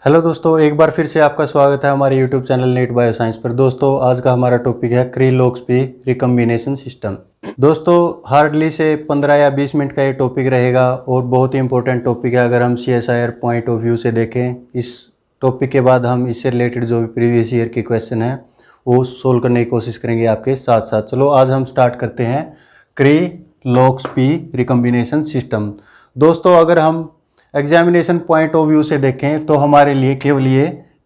Hello दोस्तों, एक बार फिर से आपका स्वागत है हमारे यूट्यूब चैनल नीट बायोसाइंस पर। दोस्तों आज का हमारा टॉपिक है क्री-लोक्स-पी रिकम्बिनेशन सिस्टम। दोस्तों हार्डली से 15 या 20 मिनट का ये टॉपिक रहेगा और बहुत ही इंपॉर्टेंट टॉपिक है। अगर हम CSIR पॉइंट ऑफ व्यू से देखें, इस टॉपिक के बाद हम इससे रिलेटेड जो भी प्रीवियस ईयर के क्वेश्चन हैं वो सोल्व करने की कोशिश करेंगे आपके साथ साथ। चलो आज हम स्टार्ट करते हैं क्री-लोक्स-पी रिकम्बिनेशन सिस्टम। दोस्तों अगर हम एग्जामिनेशन पॉइंट ऑफ व्यू से देखें तो हमारे लिए केवल ये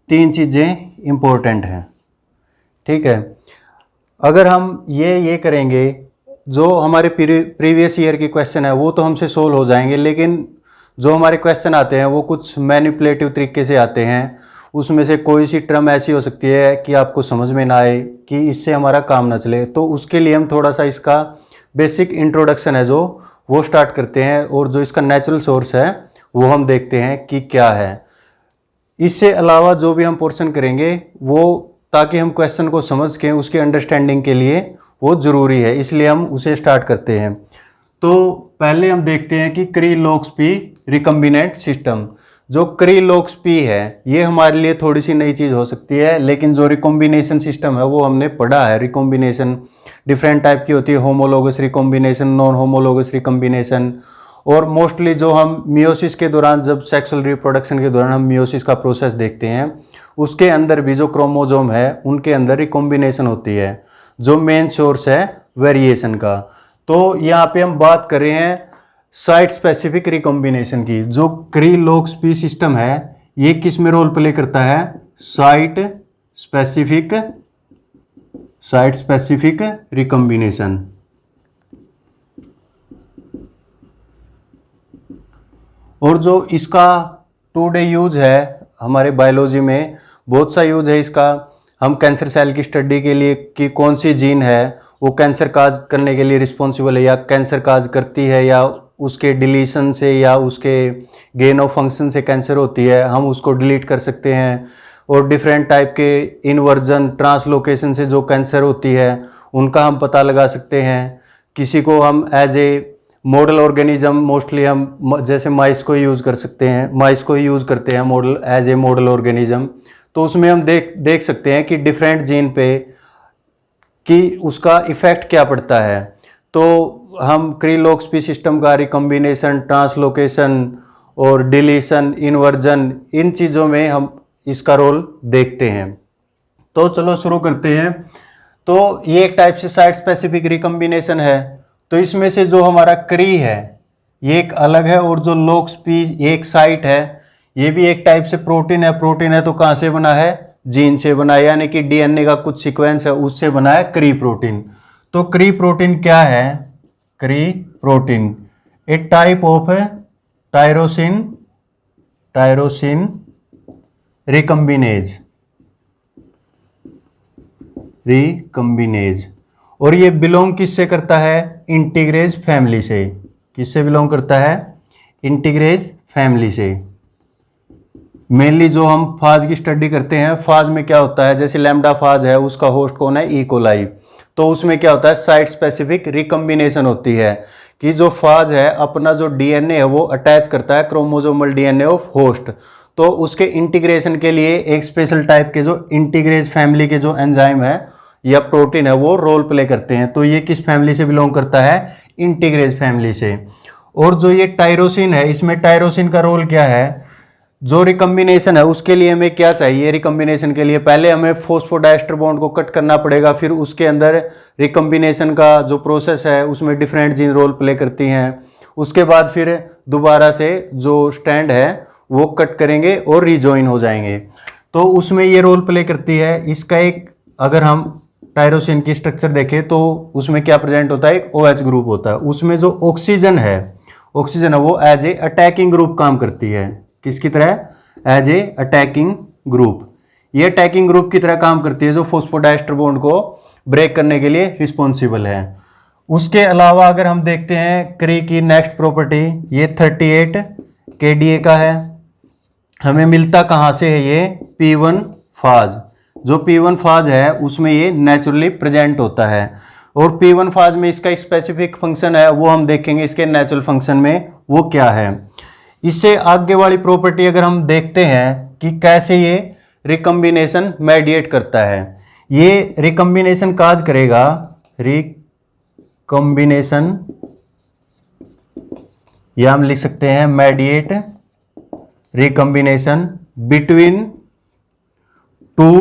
3 चीज़ें इम्पोर्टेंट हैं, ठीक है। अगर हम ये करेंगे, जो हमारे प्रीवियस ईयर के क्वेश्चन है वो तो हमसे सोल्व हो जाएंगे, लेकिन जो हमारे क्वेश्चन आते हैं वो कुछ मैनिपुलेटिव तरीके से आते हैं। उसमें से कोई सी टर्म ऐसी हो सकती है कि आपको समझ में ना आए, कि इससे हमारा काम ना चले। तो उसके लिए हम थोड़ा सा इसका बेसिक इंट्रोडक्शन है जो वो स्टार्ट करते हैं, और जो इसका नेचुरल सोर्स है वो हम देखते हैं कि क्या है। इससे अलावा जो भी हम पोर्शन करेंगे वो ताकि हम क्वेश्चन को समझ के उसकी अंडरस्टैंडिंग के लिए वो ज़रूरी है, इसलिए हम उसे स्टार्ट करते हैं। तो पहले हम देखते हैं कि क्री-लोक्स-पी रिकम्बिनेंट सिस्टम। जो क्री-लोक्स-पी है ये हमारे लिए थोड़ी सी नई चीज़ हो सकती है, लेकिन जो रिकम्बिनेशन सिस्टम है वो हमने पढ़ा है। रिकम्बिनेशन डिफरेंट टाइप की होती है, homologous recombination, non homologous recombination. और मोस्टली जो हम मियोसिस के दौरान, जब सेक्सुअल रिप्रोडक्शन के दौरान हम मियोसिस का प्रोसेस देखते हैं, उसके अंदर भी जो क्रोमोजोम है उनके अंदर रिकम्बिनेशन होती है, जो मेन सोर्स है वेरिएशन का। तो यहाँ पे हम बात कर रहे हैं साइट स्पेसिफिक रिकम्बिनेशन की। जो क्री-लोक्स-पी सिस्टम है ये किस में रोल प्ले करता है? Site specific recombination. और जो इसका टुडे यूज है हमारे बायोलॉजी में, बहुत सा यूज है इसका। हम कैंसर सेल की स्टडी के लिए कि कौन सी जीन है वो कैंसर काज करने के लिए रिस्पॉन्सिबल है, या कैंसर काज करती है, या उसके डिलीशन से या उसके गेन ऑफ फंक्शन से कैंसर होती है, हम उसको डिलीट कर सकते हैं। और डिफरेंट टाइप के इन्वर्जन, ट्रांसलोकेशन से जो कैंसर होती है उनका हम पता लगा सकते हैं। किसी को हम as a model organism, mostly हम जैसे माइस को यूज़ कर सकते हैं, माइस को यूज़ करते हैं model, as a model organism. तो उसमें हम देख सकते हैं कि डिफरेंट जीन पे कि उसका इफ़ेक्ट क्या पड़ता है। तो हम क्री-लोक्स-पी सिस्टम का रिकम्बिनेशन, ट्रांसलोकेशन और डिलीशन, इन्वर्जन, इन चीज़ों में हम इसका रोल देखते हैं। तो चलो शुरू करते हैं। तो ये एक टाइप से साइट स्पेसिफिक रिकम्बिनेशन है। तो इसमें से जो हमारा क्री है ये एक अलग है, और जो लोक्स-पी एक साइट है ये भी एक टाइप से प्रोटीन है। प्रोटीन है तो कहाँ से बना है? जीन से बना है, यानी कि DNA का कुछ सीक्वेंस है उससे बना है क्री प्रोटीन। तो क्री प्रोटीन क्या है? क्री protein A type of tyrosine रिकम्बिनेज। और ये बिलोंग किससे करता है? इंटीग्रेज फैमिली से। किससे बिलोंग करता है? इंटीग्रेज फैमिली से। मेनली जो हम फाज की स्टडी करते हैं, फाज में क्या होता है, जैसे लैम्डा फाज है उसका होस्ट कौन है? E coli. तो उसमें क्या होता है? साइट स्पेसिफिक रिकम्बिनेशन होती है, कि जो फाज है अपना जो DNA है वो अटैच करता है क्रोमोजोमल DNA ऑफ होस्ट। तो उसके इंटीग्रेशन के लिए एक स्पेशल टाइप के जो इंटीग्रेज फैमिली के जो एंजाइम है या प्रोटीन है वो रोल प्ले करते हैं। तो ये किस फैमिली से बिलोंग करता है? इंटीग्रेज फैमिली से। और जो ये टायरोसिन है, इसमें टायरोसिन का रोल क्या है? जो रिकम्बिनेशन है उसके लिए हमें क्या चाहिए? रिकम्बिनेशन के लिए पहले हमें फॉस्फोडाइस्टर बॉन्ड को कट करना पड़ेगा, फिर उसके अंदर रिकम्बिनेशन का जो प्रोसेस है उसमें डिफरेंट जीन रोल प्ले करती हैं। उसके बाद फिर दोबारा से जो स्ट्रैंड है वो कट करेंगे और रिजॉइन हो जाएंगे। तो उसमें ये रोल प्ले करती है। इसका एक, अगर हम टायरोसिन की स्ट्रक्चर देखें तो उसमें क्या प्रेजेंट होता है? एक OH ग्रुप होता है। उसमें जो ऑक्सीजन है वो एज ए अटैकिंग ग्रुप काम करती है। किसकी तरह? As a attacking group. ये अटैकिंग ग्रुप की तरह काम करती है, जो फॉस्फोडाइस्टर बॉन्ड को ब्रेक करने के लिए रिस्पॉन्सिबल है। उसके अलावा अगर हम देखते हैं क्री की नेक्स्ट प्रॉपर्टी, ये 38 KDA का है। हमें मिलता कहाँ से है? ये P1 फाज। जो P1 फाज है उसमें ये नेचुरली प्रेजेंट होता है। और P1 फाज में इसका स्पेसिफिक फंक्शन है वो हम देखेंगे इसके नेचुरल फंक्शन में वो क्या है। इससे आगे वाली प्रॉपर्टी अगर हम देखते हैं कि कैसे ये रिकम्बिनेशन मेडिएट करता है। ये रिकम्बिनेशन काज करेगा, रिकम्बिनेशन या हम लिख सकते हैं mediate recombination between two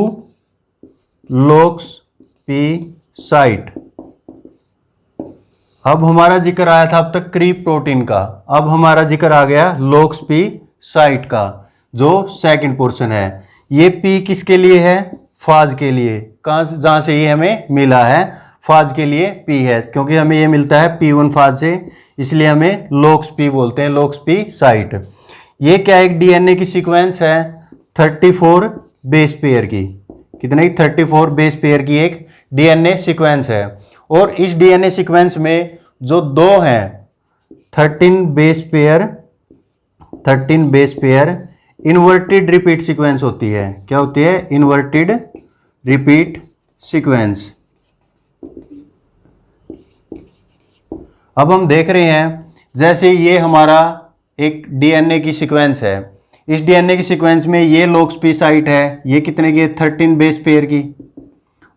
looks P site. अब हमारा जिक्र आया था अब तक क्री प्रोटीन का, अब हमारा जिक्र आ गया लोक्स पी साइट का, जो सेकंड पोर्शन है। ये पी किसके लिए है? फाज के लिए। कहाँ से, जहाँ से ये हमें मिला है फाज के लिए पी है, क्योंकि हमें ये मिलता है P1 फाज से, इसलिए हमें लोक्स पी बोलते हैं, लोक्स पी साइट। ये क्या एक डीएनए की सीक्वेंस है 34 बेस पेयर की, कितने की 34 बेस पेयर की एक डीएनए सीक्वेंस है। और इस डीएनए सीक्वेंस में जो दो हैं 13 base pair inverted repeat sequence होती है। क्या होती है? Inverted repeat sequence. अब हम देख रहे हैं जैसे ये हमारा एक डीएनए की सीक्वेंस है, इस डीएनए की सीक्वेंस में ये लोक्स पी साइट है, ये कितने की है? 13 बेस पेयर की।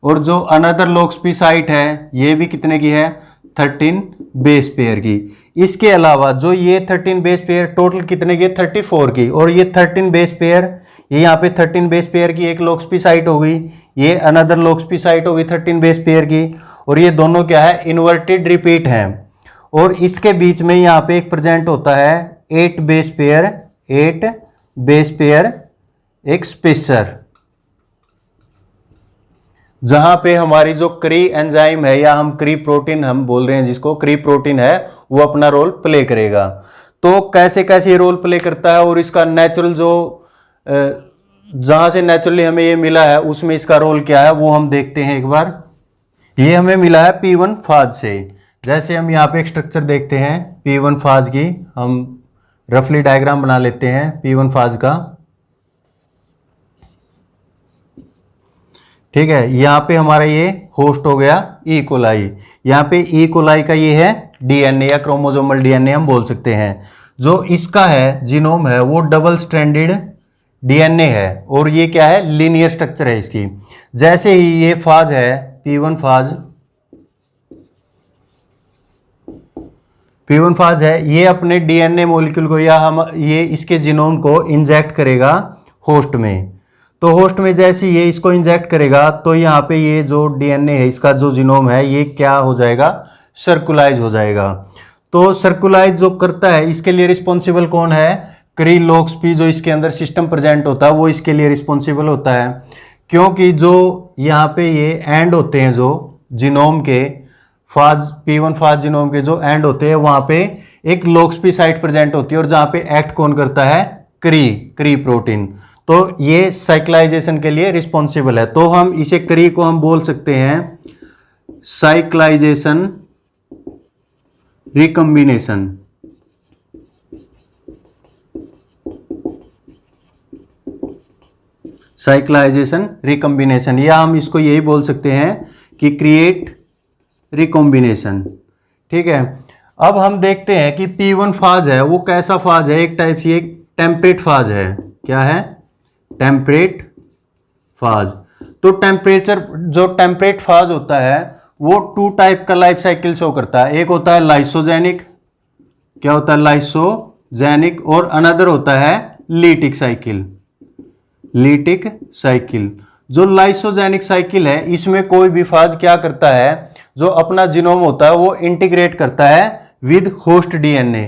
और जो अनदर लोक्स पी साइट है ये भी कितने की है? 13 बेस पेयर की। इसके अलावा जो ये 13 बेस पेयर टोटल कितने की? 34 की। और ये 13 बेस पेयर, ये यहाँ पे 13 बेस पेयर की एक लोक्स पी साइट हो गई, ये अनदर लोक्स पी साइट हो गई 13 बेस पेयर की, और ये दोनों क्या है? इन्वर्टेड रिपीट हैं। और इसके बीच में यहाँ पे एक प्रेजेंट होता है 8 बेस पेयर एक स्पेसर, जहां पे हमारी जो क्री एंजाइम है या हम क्री प्रोटीन हम बोल रहे हैं जिसको, क्री प्रोटीन है, वो अपना रोल प्ले करेगा। तो कैसे कैसे ये रोल प्ले करता है और इसका नेचुरल जो जहां से नेचुरली हमें ये मिला है उसमें इसका रोल क्या है वो हम देखते हैं एक बार। ये हमें मिला है P1 फाज से। जैसे हम यहाँ पे एक स्ट्रक्चर देखते हैं P1 फाज की, हम रफली डायग्राम बना लेते हैं P1 फाज का। ठीक है, यहाँ पे हमारा ये होस्ट हो गया ई कोलाई, यहाँ पे ई कोलाई का ये है डीएनए या क्रोमोसोमल डीएनए हम बोल सकते हैं। जो इसका है जीनोम है वो डबल स्ट्रैंडेड डीएनए है, और ये क्या है? लीनियर स्ट्रक्चर है इसकी। जैसे ही ये फाज है P1 फाज है, ये अपने डीएनए मॉलिक्यूल को या हम ये इसके जीनोम को इंजेक्ट करेगा होस्ट में। तो होस्ट में जैसे ये इसको इंजेक्ट करेगा तो यहाँ पे ये जो डीएनए है इसका जो जीनोम है ये क्या हो जाएगा? सर्कुलाइज हो जाएगा। तो सर्कुलाइज जो करता है इसके लिए रिस्पॉन्सिबल कौन है? क्री लोक्स पी, जो इसके अंदर सिस्टम प्रेजेंट होता है वो इसके लिए रिस्पॉन्सिबल होता है, क्योंकि जो यहाँ पे ये एंड होते हैं जो जीनोम के फाज P1 फाज जीनोम के जो एंड होते हैं वहाँ पे एक लोक्स पी साइट प्रेजेंट होती है, और जहाँ पे एक्ट कौन करता है? क्री प्रोटीन। तो ये साइक्लाइजेशन के लिए रिस्पॉन्सिबल है। तो हम इसे क्री को हम बोल सकते हैं साइक्लाइजेशन रिकम्बिनेशन। साइक्लाइजेशन रिकम्बिनेशन, या हम इसको यही बोल सकते हैं कि क्रिएट रिकॉम्बिनेशन। ठीक है, अब हम देखते हैं कि P1 फाज है वो कैसा फाज है? एक टाइप से एक टेम्परेट फाज है। क्या है? टेम्परेट फाज। तो टेम्परेट फाज होता है वो 2 टाइप का लाइफ साइकिल शो करता है। एक होता है लाइसोजेनिक, क्या होता है? लाइसोजेनिक। और अनदर होता है लीटिक साइकिल। जो लाइसोजेनिक साइकिल है इसमें कोई भी फाज क्या करता है? जो अपना जीनोम होता है वो इंटीग्रेट करता है विद होस्ट डीएनए।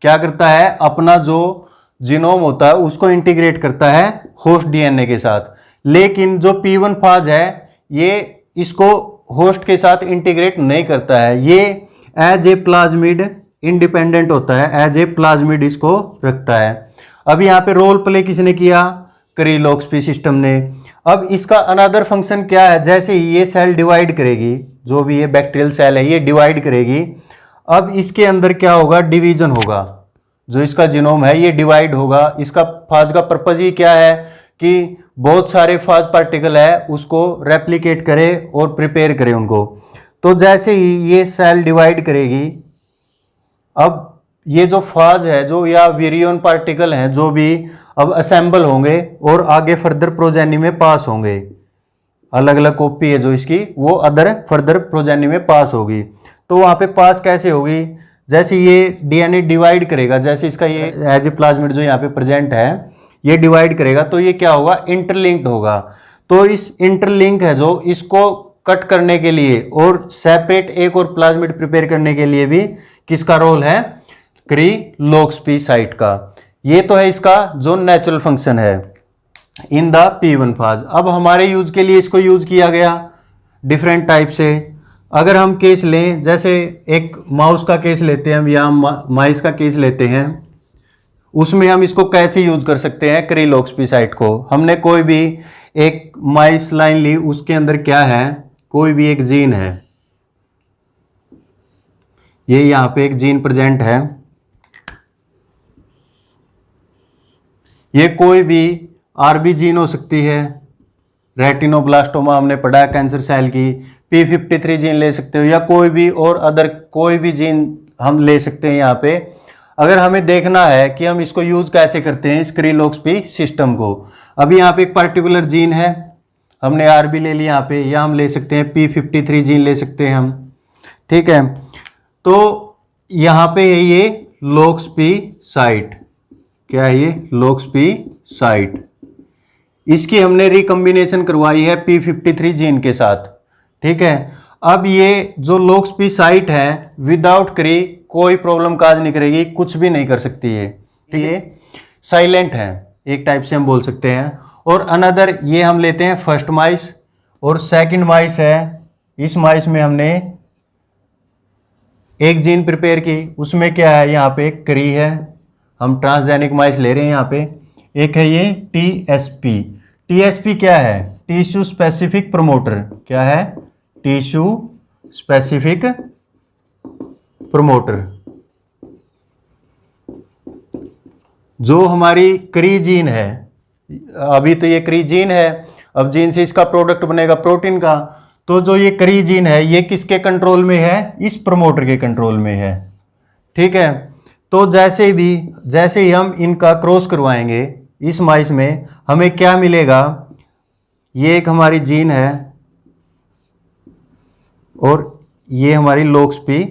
क्या करता है? अपना जो जीनोम होता है उसको इंटीग्रेट करता है होस्ट डीएनए के साथ। लेकिन जो P1 फाज है ये इसको होस्ट के साथ इंटीग्रेट नहीं करता है, ये एज ए प्लाज्मिड इंडिपेंडेंट होता है, एज ए प्लाज्मिड इसको रखता है। अब यहाँ पे रोल प्ले किसने किया? क्री लोक्स पी सिस्टम ने। अब इसका अनदर फंक्शन क्या है? जैसे ही ये सेल डिवाइड करेगी, जो भी ये बैक्टीरियल सेल है ये डिवाइड करेगी, अब इसके अंदर क्या होगा? डिवीजन होगा। जो इसका जीनोम है ये डिवाइड होगा। इसका फाज का पर्पज ही क्या है? कि बहुत सारे फाज पार्टिकल है उसको रेप्लिकेट करे और प्रिपेयर करे उनको। तो जैसे ही ये सेल डिवाइड करेगी, अब ये जो फाज है जो या विरियन पार्टिकल हैं जो भी अब असेंबल होंगे और आगे फर्दर प्रोजेनी में पास होंगे, अलग अलग कॉपी है जो इसकी वो अदर फर्दर प्रोजेनी में पास होगी। तो वहाँ पे पास कैसे होगी, जैसे ये डीएनए डिवाइड करेगा, जैसे इसका ये एज ए प्लाज्मिड जो यहाँ पे प्रेजेंट है ये डिवाइड करेगा तो ये क्या होगा, इंटरलिंक्ड होगा। तो इस इंटरलिंक है जो इसको कट करने के लिए और सेपरेट एक और प्लाज्मिड प्रिपेयर करने के लिए भी किसका रोल है, क्री लोक्स पी साइट का। ये तो है इसका जो नेचुरल फंक्शन है इन द P1 फाज। अब हमारे यूज के लिए इसको यूज किया गया डिफरेंट टाइप से। अगर हम केस लें, जैसे एक माउस का केस लेते हैं हम या माइस का केस लेते हैं, उसमें हम इसको कैसे यूज कर सकते हैं क्री लोक्स पी साइट को। हमने कोई भी एक माइस लाइन ली, उसके अंदर क्या है, कोई भी एक जीन है, ये यहाँ पे एक जीन प्रेजेंट है, ये कोई भी आरबी जीन हो सकती है, रेटिनोब्लास्टोमा हमने पढ़ा है कैंसर सेल की, P53 जीन ले सकते हो या कोई भी और अदर कोई भी जीन हम ले सकते हैं यहाँ पे। अगर हमें देखना है कि हम इसको यूज कैसे करते हैं इस क्री लोक्स पी सिस्टम को, अभी यहाँ पे एक पर्टिकुलर जीन है, हमने आरबी ले लिया यहाँ पे, या हम ले सकते हैं P53 जीन ले सकते हैं हम, ठीक है। तो यहाँ पे है ये लोक्स पी साइट, क्या है ये लोक्स पी साइट, इसकी हमने रिकम्बिनेशन करवाई है P53 जीन के साथ, ठीक है। अब ये जो लोक्स पी साइट है विदाउट क्री कोई प्रॉब्लम काज नहीं करेगी, कुछ भी नहीं कर सकती है, ठीक है, साइलेंट है एक टाइप से हम बोल सकते हैं। और अनदर ये हम लेते हैं फर्स्ट माइस और सेकंड माइस है, इस माइस में हमने एक जीन प्रिपेयर की, उसमें क्या है यहाँ पे क्री है, हम ट्रांसजेनिक माइस ले रहे हैं यहाँ पे। एक है ये TSP, TSP क्या है, टिश्यू स्पेसिफिक प्रमोटर, क्या है, टिश्यू स्पेसिफिक प्रमोटर। जो हमारी क्री जीन है, अभी तो ये क्री जीन है, अब जीन से इसका प्रोडक्ट बनेगा प्रोटीन का, तो जो ये क्री जीन है ये किसके कंट्रोल में है, इस प्रमोटर के कंट्रोल में है, ठीक है। तो जैसे ही हम इनका क्रॉस करवाएंगे इस माइस में, हमें क्या मिलेगा, ये एक हमारी जीन है और ये हमारी लोक्स पी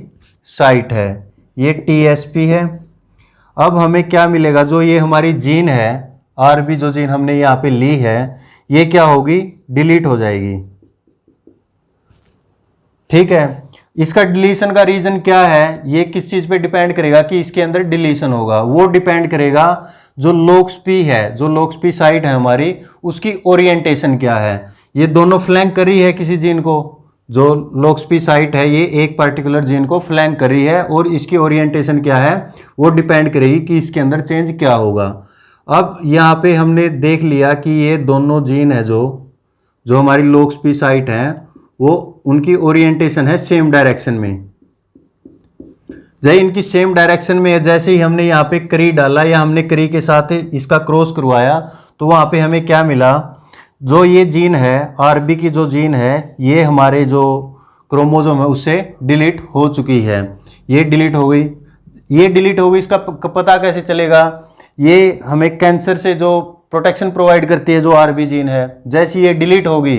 साइट है, ये TSP है। अब हमें क्या मिलेगा, जो ये हमारी जीन है आरबी जो जीन हमने यहाँ पे ली है, ये क्या होगी, डिलीट हो जाएगी, ठीक है। इसका डिलीशन का रीजन क्या है, ये किस चीज पे डिपेंड करेगा कि इसके अंदर डिलीशन होगा, वो डिपेंड करेगा जो लोक्स पी है, जो लोक्स पी साइट है हमारी, उसकी ओरिएंटेशन क्या है। ये दोनों फ्लैंक कर रही है किसी जीन को, जो लोक्स पी साइट है ये एक पर्टिकुलर जीन को फ्लैंक कर रही है और इसकी ओरिएंटेशन क्या है वो डिपेंड करेगी कि इसके अंदर चेंज क्या होगा। अब यहाँ पे हमने देख लिया कि ये दोनों जीन है जो हमारी लोक्स पी साइट है, वो उनकी ओरिएंटेशन है सेम डायरेक्शन में, जैसे इनकी सेम डायरेक्शन में है। जैसे ही हमने यहाँ पे क्री डाला या हमने क्री के साथ इसका क्रॉस करवाया तो वहाँ पे हमें क्या मिला, जो ये जीन है आरबी की जो जीन है ये हमारे जो क्रोमोसोम है उससे डिलीट हो चुकी है, ये डिलीट हो गई, ये डिलीट हो गई। इसका पता कैसे चलेगा, ये हमें कैंसर से जो प्रोटेक्शन प्रोवाइड करती है जो आरबी जीन है, जैसी ये डिलीट होगी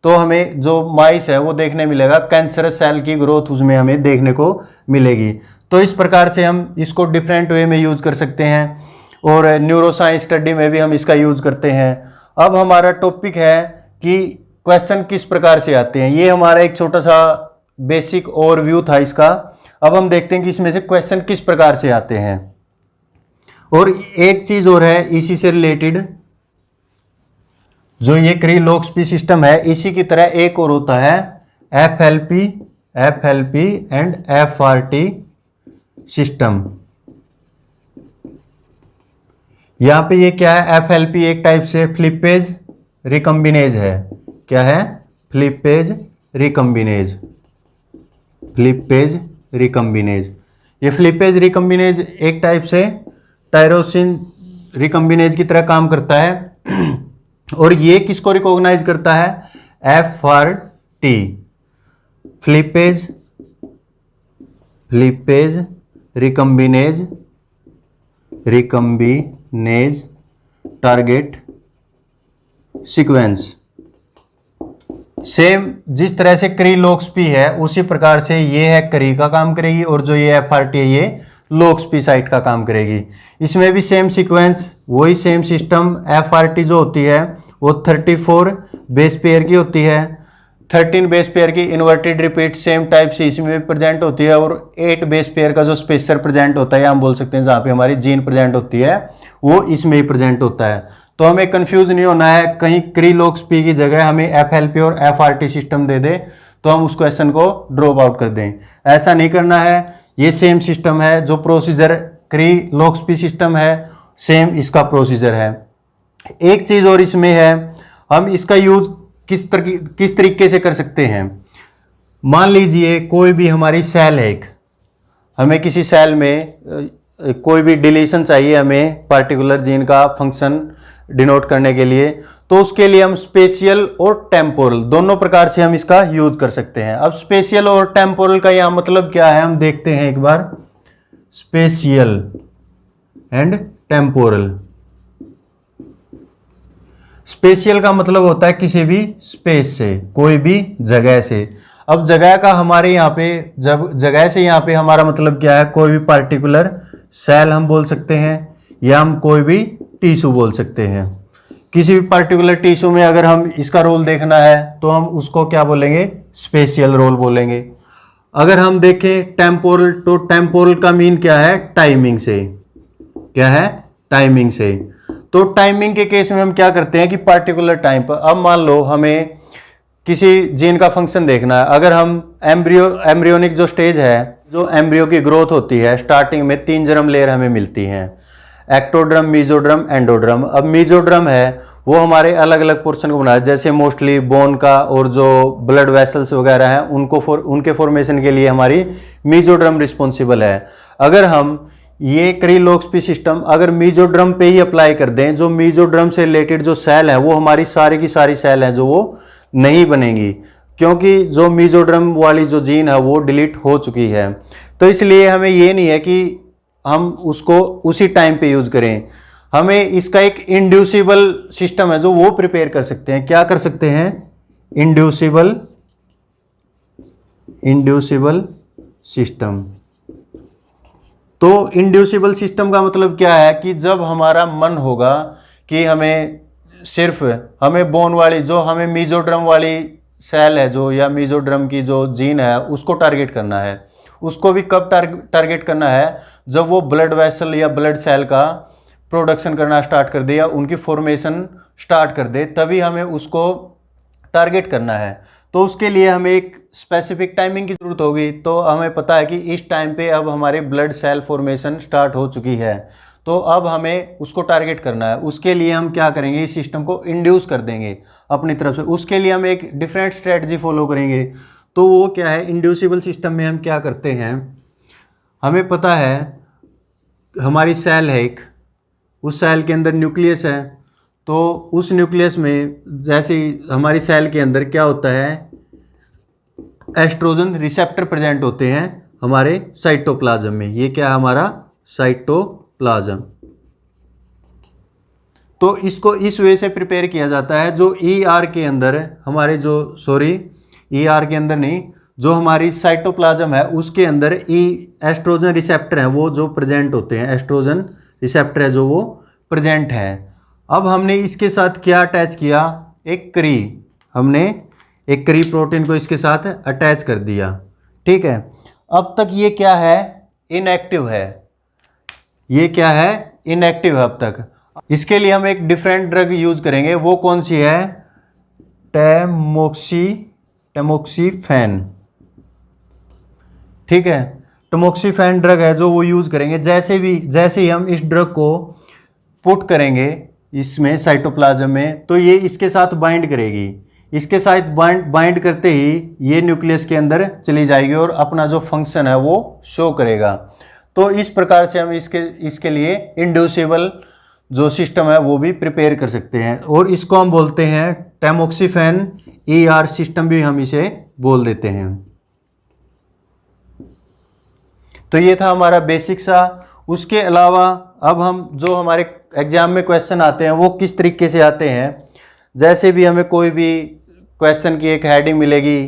तो हमें जो माइस है वो देखने मिलेगा, कैंसरस सेल की ग्रोथ उसमें हमें देखने को मिलेगी। तो इस प्रकार से हम इसको डिफरेंट वे में यूज़ कर सकते हैं और न्यूरोसाइंस स्टडी में भी हम इसका यूज़ करते हैं। अब हमारा टॉपिक है कि क्वेश्चन किस प्रकार से आते हैं, ये हमारा एक छोटा सा बेसिक ओवरव्यू था इसका। अब हम देखते हैं कि इसमें से क्वेश्चन किस प्रकार से आते हैं। और एक चीज़ और है इसी से रिलेटेड, जो ये क्री लोक्स पी सिस्टम है इसी की तरह एक और होता है FLP एंड FRT सिस्टम। यहाँ पे ये क्या है, FLP एक टाइप से फ्लिपेज रिकम्बिनेज है, क्या है, फ्लिपेज रिकम्बिनेज, फ्लिपेज रिकम्बिनेज। ये फ्लिपेज रिकम्बिनेज एक टाइप से टायरोसिन रिकम्बिनेज की तरह काम करता है और ये किसको रिकॉग्नाइज करता है, FRT, flippase recombinase target sequence. Same जिस तरह से क्री लोक्सपी है उसी प्रकार से ये है क्री का काम करेगी, और जो ये FRT है ये लोक्सपी साइट का काम करेगी। इसमें भी सेम सीक्वेंस, वही सेम सिस्टम। FRT जो होती है वो 34 बेस पेयर की होती है, 13 बेस पेयर की इन्वर्टेड रिपीट सेम टाइप से इसमें भी प्रेजेंट होती है, और 8 बेस पेयर का जो स्पेसर प्रेजेंट होता है, हम बोल सकते हैं जहाँ पे हमारी जीन प्रेजेंट होती है वो इसमें ही प्रेजेंट होता है। तो हमें कंफ्यूज नहीं होना है, कहीं क्री लोक्सपी की जगह हमें FLP और FRT सिस्टम दे दे तो हम उस क्वेश्चन को ड्रॉप आउट कर दें, ऐसा नहीं करना है। ये सेम सिस्टम है, जो प्रोसीजर क्री लोक्सपी सिस्टम है सेम इसका प्रोसीजर है। एक चीज़ और इसमें है, हम इसका यूज किस तरीके से कर सकते हैं। मान लीजिए कोई भी हमारी सेल है, हमें किसी सेल में कोई भी डिलीशन चाहिए, हमें पार्टिकुलर जीन का फंक्शन डिनोट करने के लिए, तो उसके लिए हम स्पेशियल और टेम्पोरल दोनों प्रकार से हम इसका यूज कर सकते हैं। अब स्पेशियल और टेम्पोरल का यहाँ मतलब क्या है हम देखते हैं एक बार। Spatial and temporal. स्पेशियल का मतलब होता है किसी भी स्पेस से, कोई भी जगह से। अब जगह का हमारे यहाँ पे, जब जगह से यहाँ पे हमारा मतलब क्या है, कोई भी पार्टिकुलर सेल हम बोल सकते हैं, या हम कोई भी टिश्यू बोल सकते हैं। किसी भी पार्टिकुलर टिश्यू में अगर हम इसका रोल देखना है तो हम उसको क्या बोलेंगे, स्पेशियल रोल बोलेंगे। अगर हम देखें टेम्पोरल, तो टेम्पोरल का मीन क्या है, टाइमिंग से। क्या है, टाइमिंग से। तो टाइमिंग के केस में हम क्या करते हैं कि पार्टिकुलर टाइम पर, अब मान लो हमें किसी जीन का फंक्शन देखना है। अगर हम एम्ब्रियोनिक जो स्टेज है, जो एम्ब्रियो की ग्रोथ होती है, स्टार्टिंग में 3 जर्म लेयर हमें मिलती हैं, एक्टोड्रम, मीजोड्रम, एंडोड्रम। अब मीजोड्रम है वो हमारे अलग अलग पोर्शन को बनाया, जैसे मोस्टली बोन का और जो ब्लड वेसल्स वगैरह हैं उनके फॉर्मेशन के लिए हमारी मीजोड्रम रिस्पॉन्सिबल है। अगर हम ये क्री लोक्सपी सिस्टम अगर मीजोड्रम पे ही अप्लाई कर दें, जो मीजोड्रम से रिलेटेड जो सेल है वो हमारी सारी की सारी सेल हैं जो वो नहीं बनेंगी, क्योंकि जो मीजोड्रम वाली जो जीन है वो डिलीट हो चुकी है। तो इसलिए हमें ये नहीं है कि हम उसको उसी टाइम पे यूज करें, हमें इसका एक इंड्यूसिबल सिस्टम है जो वो प्रिपेयर कर सकते हैं। क्या कर सकते हैं, इंड्यूसिबल सिस्टम। तो इंड्यूसिबल सिस्टम का मतलब क्या है कि जब हमारा मन होगा कि हमें बोन वाली, जो हमें मीजोड्रम वाली सेल है जो, या मीजोड्रम की जो जीन है उसको टारगेट करना है, उसको भी कब टारगेट करना है, जब वो ब्लड वेसल या ब्लड सेल का प्रोडक्शन करना स्टार्ट कर दे या उनकी फॉर्मेशन स्टार्ट कर दे, तभी हमें उसको टारगेट करना है। तो उसके लिए हमें एक स्पेसिफिक टाइमिंग की ज़रूरत होगी। तो हमें पता है कि इस टाइम पे अब हमारे ब्लड सेल फॉर्मेशन स्टार्ट हो चुकी है, तो अब हमें उसको टारगेट करना है। उसके लिए हम क्या करेंगे, इस सिस्टम को इंड्यूस कर देंगे अपनी तरफ से। उसके लिए हम एक डिफरेंट स्ट्रेटजी फॉलो करेंगे। तो वो क्या है, इंड्यूसिबल सिस्टम में हम क्या करते हैं, हमें पता है हमारी सेल है एक, उस सेल के अंदर न्यूक्लियस है, तो उस न्यूक्लियस में जैसे हमारी सेल के अंदर क्या होता है, एस्ट्रोजन रिसेप्टर प्रेजेंट होते हैं हमारे साइटोप्लाज्म में। ये क्या है हमारा साइटोप्लाज्म। तो इसको इस वे से प्रिपेयर किया जाता है, जो ER के अंदर हमारे ER के अंदर नहीं, जो हमारी साइटोप्लाज्म है उसके अंदर एस्ट्रोजन रिसेप्टर है वो जो प्रेजेंट होते हैं, एस्ट्रोजन रिसेप्टर है जो वो प्रेजेंट है। अब हमने इसके साथ क्या अटैच किया, हमने एक क्री प्रोटीन को इसके साथ अटैच कर दिया। ठीक है, अब तक ये क्या है, इनएक्टिव है। ये क्या है, इनएक्टिव है अब तक। इसके लिए हम एक डिफरेंट ड्रग यूज करेंगे, वो कौन सी है, टैमोक्सिफेन। ठीक है, टैमोक्सिफेन ड्रग है जो वो यूज करेंगे। जैसे ही हम इस ड्रग को पुट करेंगे इसमें साइटोप्लाज्म में, तो ये इसके साथ बाइंड करेगी। इसके साथ बाइंड करते ही ये न्यूक्लियस के अंदर चली जाएगी और अपना जो फंक्शन है वो शो करेगा। तो इस प्रकार से हम इसके लिए इंड्यूसिबल जो सिस्टम है वो भी प्रिपेयर कर सकते हैं, और इसको हम बोलते हैं टैमोक्सिफेन ER सिस्टम भी हम इसे बोल देते हैं। तो ये था हमारा बेसिक सा। उसके अलावा अब हम जो हमारे एग्जाम में क्वेश्चन आते हैं वो किस तरीके से आते हैं। जैसे भी हमें कोई भी क्वेश्चन की एक हेडिंग मिलेगी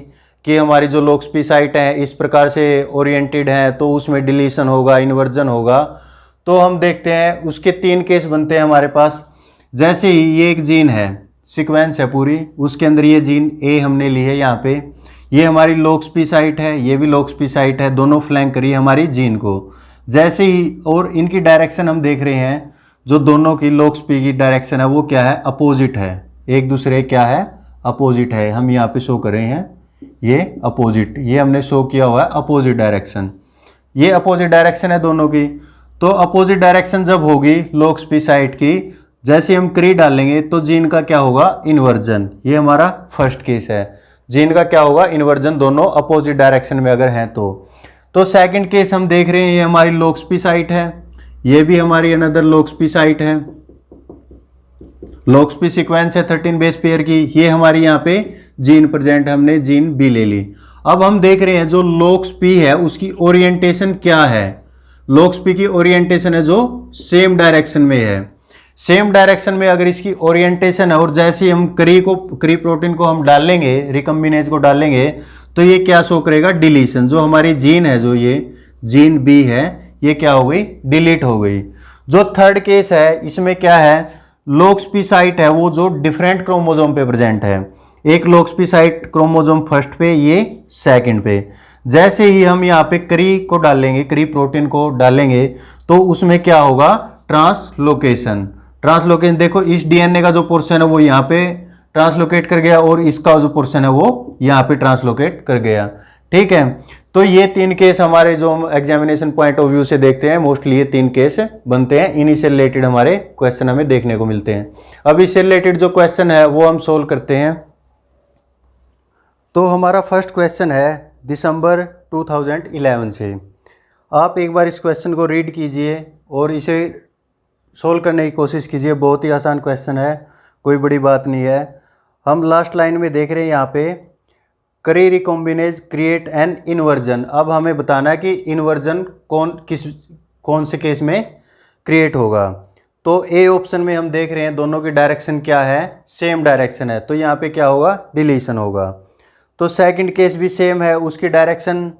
कि हमारी जो लोक्सपी साइट है इस प्रकार से ओरिएंटेड है, तो उसमें डिलीशन होगा, इन्वर्जन होगा। तो हम देखते हैं उसके 3 केस बनते हैं हमारे पास। जैसे ही ये एक जीन है, सीक्वेंस है पूरी, उसके अंदर ये जीन ए हमने ली है यहाँ पे, ये हमारी लोक्सपी साइट है, ये भी लोक्सपी साइट है, दोनों फ्लैंक करी हमारी जीन को। जैसे ही और इनकी डायरेक्शन हम देख रहे हैं, जो दोनों की लोक्सपी की डायरेक्शन है वो क्या है, अपोजिट है, एक दूसरे क्या है, अपोजिट है। हम यहाँ पे शो कर रहे हैं ये अपोजिट, ये हमने शो किया हुआ है अपोजिट डायरेक्शन, ये अपोजिट डायरेक्शन है दोनों की। तो अपोजिट डायरेक्शन जब होगी लोक्सपी साइट की, जैसे हम क्री डालेंगे तो जीन का क्या होगा, इन्वर्जन। ये हमारा फर्स्ट केस है, जीन का क्या होगा, इन्वर्जन, दोनों अपोजिट डायरेक्शन में अगर हैं तो सेकंड केस हम देख रहे हैं, ये हमारी लोक्सपी साइट है, ये भी हमारी अनदर लोक्सपी साइट है, लोक्सपी सीक्वेंस है 13 बेस पेयर की, ये हमारी यहाँ पे जीन प्रेजेंट, हमने जीन बी ले ली। अब हम देख रहे हैं जो लोक्सपी है उसकी ओरिएंटेशन क्या है। लोक्सपी की ओरिएंटेशन है जो सेम डायरेक्शन में है, सेम डायरेक्शन में अगर इसकी ओरिएंटेशन है, और जैसे हम क्री प्रोटीन को हम डालेंगे, रिकम्बिनेज को डालेंगे, तो ये क्या शो करेगा, डिलीशन। जो हमारी जीन है, जो ये जीन बी है, ये क्या हो गई, डिलीट हो गई। जो थर्ड केस है इसमें क्या है, लोक्सपी साइट है वो जो डिफरेंट क्रोमोजोम पे प्रेजेंट है, एक लोक्सपी साइट क्रोमोजोम फर्स्ट पे, ये सेकंड पे। जैसे ही हम यहाँ पे क्री को डालेंगे, क्री प्रोटीन को डालेंगे, तो उसमें क्या होगा, ट्रांसलोकेशन। ट्रांसलोकेशन देखो, इस डीएनए का जो पोर्शन है वो यहाँ पे ट्रांसलोकेट कर गया, और इसका जो पोर्शन है वो यहाँ पे ट्रांसलोकेट कर गया। ठीक है, तो ये 3 केस हमारे जो एग्जामिनेशन पॉइंट ऑफ व्यू से देखते हैं, मोस्टली ये 3 केस बनते हैं, इन्हीं से रिलेटेड हमारे क्वेश्चन हमें देखने को मिलते हैं। अब इससे रिलेटेड जो क्वेश्चन है वो हम सोल्व करते हैं। तो हमारा फर्स्ट क्वेश्चन है दिसंबर 2011 से। आप एक बार इस क्वेश्चन को रीड कीजिए और इसे सोल्व करने की कोशिश कीजिए। बहुत ही आसान क्वेश्चन है, कोई बड़ी बात नहीं है। हम लास्ट लाइन में देख रहे हैं यहाँ पे, क्री रिकॉम्बिनेज क्रिएट एन इन्वर्जन। अब हमें बताना है कि इन्वर्जन कौन से केस में क्रिएट होगा। तो ए ऑप्शन में हम देख रहे हैं दोनों की डायरेक्शन क्या है, सेम डायरेक्शन है, तो यहाँ पे क्या होगा, डिलीशन होगा। तो सेकंड केस भी सेम है, उसकी डायरेक्शन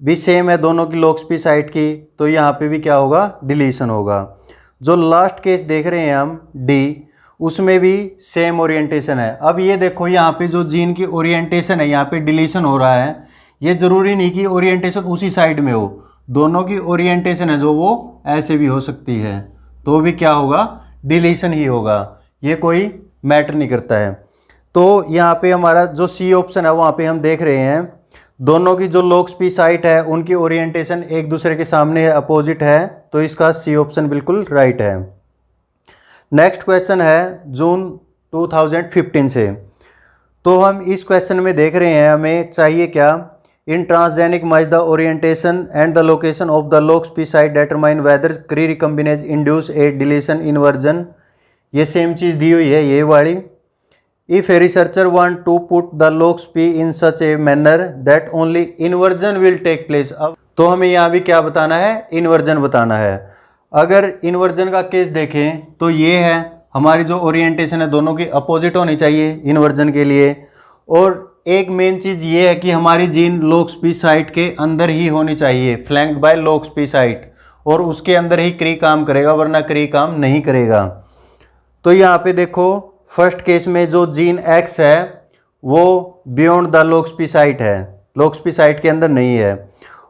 भी सेम है दोनों की लोक्सपी साइट की, तो यहाँ पे भी क्या होगा, डिलीशन होगा। जो लास्ट केस देख रहे हैं हम डी, उसमें भी सेम ओरिएंटेशन है। अब ये देखो यहाँ पे जो जीन की ओरिएंटेशन है, यहाँ पे डिलीशन हो रहा है, ये जरूरी नहीं कि ओरिएंटेशन उसी साइड में हो, दोनों की ओरिएंटेशन है जो वो ऐसे भी हो सकती है, तो भी क्या होगा, डिलीशन ही होगा, ये कोई मैटर नहीं करता है। तो यहाँ पे हमारा जो सी ऑप्शन है वहाँ पे हम देख रहे हैं दोनों की जो लोक्सपी साइट है उनकी ओरिएंटेशन एक दूसरे के सामने है, अपोजिट है, तो इसका सी ऑप्शन बिल्कुल राइट है। नेक्स्ट क्वेश्चन है जून 2015 से। तो हम इस क्वेश्चन में देख रहे हैं हमें चाहिए क्या, in transgenic much the orientation and the location of the loxP site determine whether Cre recombinase induce a deletion inversion. ये सेम चीज़ दी हुई है, ये वाली। If a researcher want to put the loxP in such a manner that only inversion will take place, अब तो हमें यहाँ भी क्या बताना है, इन्वर्जन बताना है। अगर इन्वर्जन का केस देखें तो ये है, हमारी जो ओरिएंटेशन है दोनों की अपोजिट होनी चाहिए इन्वर्जन के लिए, और एक मेन चीज़ ये है कि हमारी जीन लोक्सपी साइट के अंदर ही होनी चाहिए, फ्लैंक्ड बाय लोक्सपी साइट, और उसके अंदर ही क्री काम करेगा, वरना क्री काम नहीं करेगा। तो यहाँ पे देखो फर्स्ट केस में जो जीन एक्स है वो बियॉन्ड द लोक्सपी साइट है, लोक्सपी साइट के अंदर नहीं है,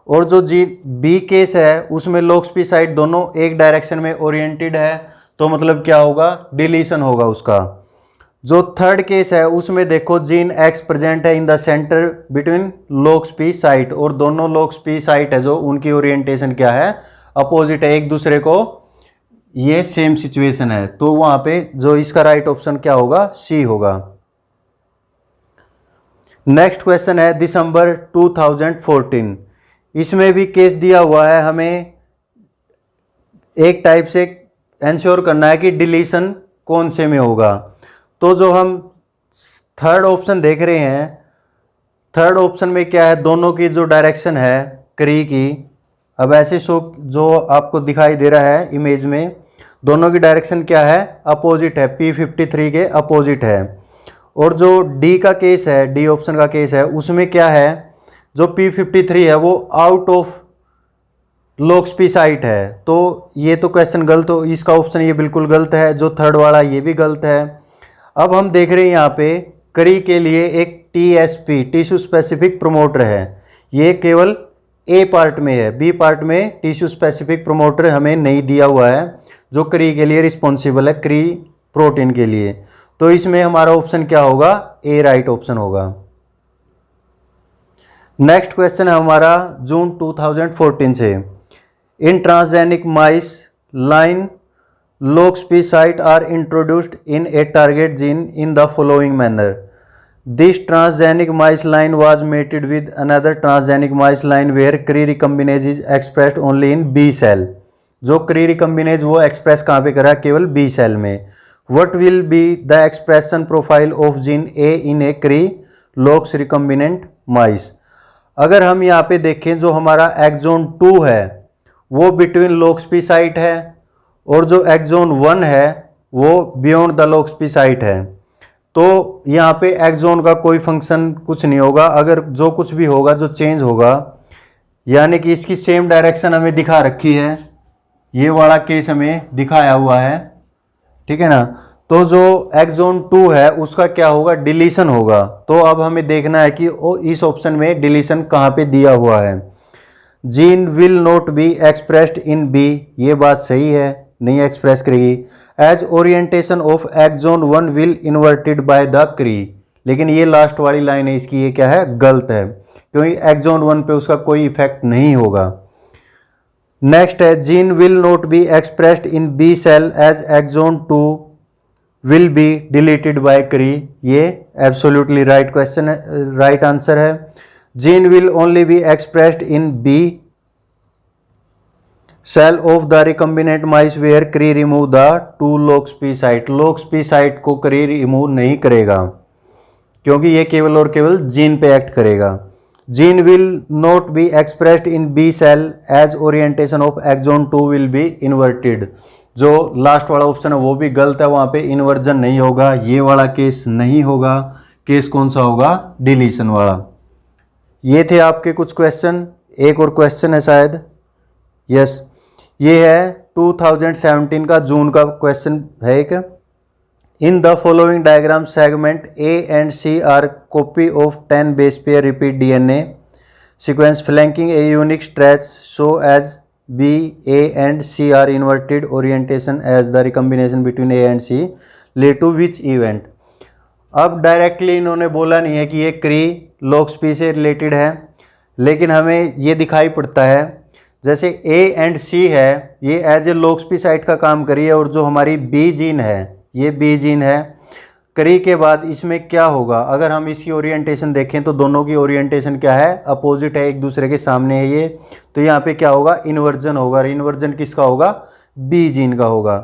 और जो जीन बी केस है उसमें लोक्सपी साइट दोनों एक डायरेक्शन में ओरिएंटेड है, तो मतलब क्या होगा, डिलीशन होगा उसका। जो थर्ड केस है उसमें देखो जीन एक्स प्रेजेंट है in the centre between loxP site, और दोनों लोक्सपी साइट है जो उनकी ओरिएंटेशन क्या है, अपोजिट है एक दूसरे को, ये सेम सिचुएशन है, तो वहां पे जो इसका राइट ऑप्शन क्या होगा, सी होगा। नेक्स्ट क्वेश्चन है दिसंबर 2014। इसमें भी केस दिया हुआ है, हमें एक टाइप से इंश्योर करना है कि डिलीशन कौन से में होगा। तो जो हम थर्ड ऑप्शन देख रहे हैं, थर्ड ऑप्शन में क्या है, दोनों की जो डायरेक्शन है क्री की, अब ऐसे शो जो आपको दिखाई दे रहा है इमेज में, दोनों की डायरेक्शन क्या है, अपोजिट है, P53 के अपोजिट है। और जो डी का केस है, डी ऑप्शन का केस है, उसमें क्या है, जो P53 है वो out of looks P site है। तो ये तो क्वेश्चन गलत हो, इसका ऑप्शन ये बिल्कुल गलत है। जो थर्ड वाला ये भी गलत है। अब हम देख रहे हैं यहाँ पे क्री के लिए एक TSP टिश्यू स्पेसिफिक प्रोमोटर है, ये केवल ए पार्ट में है, बी पार्ट में टिश्यू स्पेसिफिक प्रोमोटर हमें नहीं दिया हुआ है जो क्री के लिए रिस्पॉन्सिबल है, क्री प्रोटीन के लिए। तो इसमें हमारा ऑप्शन क्या होगा, ए राइट ऑप्शन होगा। नेक्स्ट क्वेश्चन है हमारा जून 2014 से। In transgenic mice line lox P site are introduced in a target gene in the following manner. This transgenic mice line was mated with another transgenic mice line where क्री recombinase is expressed only in B cell। जो क्री recombinase वो express कहाँ पे करा, केवल B cell में। What will be the expression profile of gene A in a क्री लोक्स recombinant mice। अगर हम यहाँ पे देखें, जो हमारा एक्सोन 2 है वो बिटवीन लोक्स पी साइट है, और जो एक्सोन 1 है वो beyond the looks P site है। तो यहाँ पे एक्सोन का कोई फंक्शन कुछ नहीं होगा। अगर जो कुछ भी होगा, जो चेंज होगा, यानी कि इसकी सेम डायरेक्शन हमें दिखा रखी है, ये वाला केस हमें दिखाया हुआ है, ठीक है ना। तो जो एक्सोन 2 है उसका क्या होगा, डिलीशन होगा। तो अब हमें देखना है कि इस ऑप्शन में डिलीशन कहाँ पे दिया हुआ है। Gene will not be expressed in B, ये बात सही है, नहीं एक्सप्रेस करेगी। As orientation of exon 1 will inverted by the Cre, लेकिन ये लास्ट वाली लाइन है इसकी, ये क्या है, गलत है, क्योंकि एक्सोन 1 पे उसका कोई इफेक्ट नहीं होगा। नेक्स्ट है gene will not be expressed in B cell as exon 2 will be deleted by Cre, ये एब्सोल्युटली राइट क्वेश्चन है, राइट आंसर है। Gene will only be expressed in B cell of the recombinant mice where Cre remove the 2 lox P site. Lox P site को Cre remove नहीं करेगा, क्योंकि ये केवल और केवल जीन पे एक्ट करेगा। Gene will not be expressed in B cell as orientation of exon 2 will be inverted. जो लास्ट वाला ऑप्शन है वो भी गलत है, वहाँ पे इन्वर्जन नहीं होगा, ये वाला केस नहीं होगा। केस कौन सा होगा, डिलीशन वाला। ये थे आपके कुछ क्वेश्चन। एक और क्वेश्चन है शायद, यस, ये है 2017 का जून का क्वेश्चन है एक। In the following diagram segment A and C are copy of 10 base pair repeat DNA sequence flanking a unique stretch so as B, A and C are inverted orientation as the recombination between A and C lead to which event। अब directly इन्होंने बोला नहीं है कि ये क्री looks P से related है, लेकिन हमें ये दिखाई पड़ता है जैसे A एंड C है, ये as a lox P site का काम करी है, और जो हमारी B जीन है, ये B जीन है। क्री के बाद इसमें क्या होगा, अगर हम इसकी ओरिएंटेशन देखें तो दोनों की ओरिएंटेशन क्या है, अपोजिट है, एक दूसरे के सामने है ये। तो यहाँ पे क्या होगा, इन्वर्जन होगा। इन्वर्जन किसका होगा, बी जीन का होगा।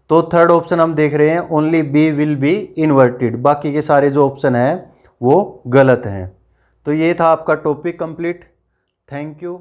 तो थर्ड ऑप्शन हम देख रहे हैं, only B will be inverted, बाकी के सारे जो ऑप्शन हैं वो गलत हैं। तो ये था आपका टॉपिक कंप्लीट। Thank you.